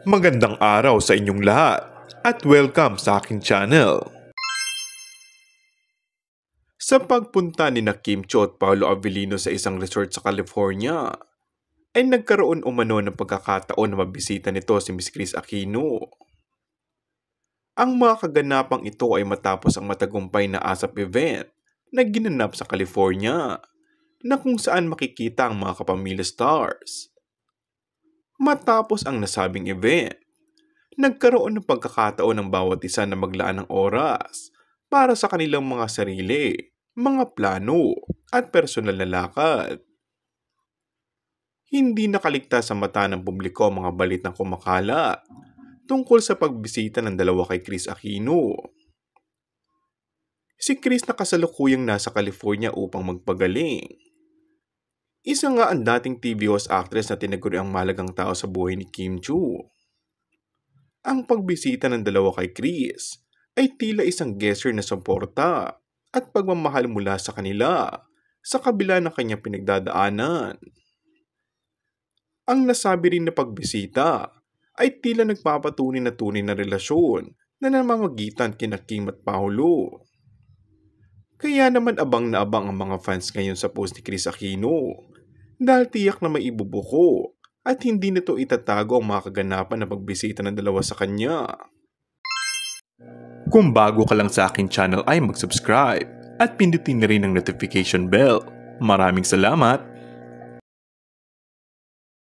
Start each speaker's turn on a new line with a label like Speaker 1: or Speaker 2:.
Speaker 1: Magandang araw sa inyong lahat at welcome sa aking channel. Sa pagpunta ni Kim Chiu at Paolo Avellino sa isang resort sa California, ay nagkaroon umano ng pagkakataon na mabisita nito si Miss Kris Aquino. Ang mga kaganapang ito ay matapos ang matagumpay na ASAP event na ginanap sa California, na kung saan makikita ang mga kapamilya stars. Matapos ang nasabing event, nagkaroon ng pagkakataon ng bawat isa na maglaan ng oras para sa kanilang mga sarili, mga plano at personal na lakad. Hindi nakaligtas sa mata ng publiko ang mga balitang kumakalat tungkol sa pagbisita ng dalawa kay Kris Aquino. Si Kris na kasalukuyang nasa California upang magpagaling. Isa nga ang dating TV host actress na tinaguriang mahalagang tao sa buhay ni Kim Chiu. Ang pagbisita ng dalawa kay Kris ay tila isang gesture na suporta at pagmamahal mula sa kanila sa kabila ng kanyang pinagdadaanan. Ang nasabi rin na pagbisita ay tila nagpapatunay na tunay na relasyon na namamagitan kina Kim at Paolo. Kaya naman abang na abang ang mga fans ngayon sa post ni Kris Aquino dahil tiyak na may ibubuko at hindi nito itatago ang mga kaganapan na pagbisita ng dalawa sa kanya. Kung bago ka lang sa akin channel ay mag-subscribe at pindutin na rin ang notification bell. Maraming salamat!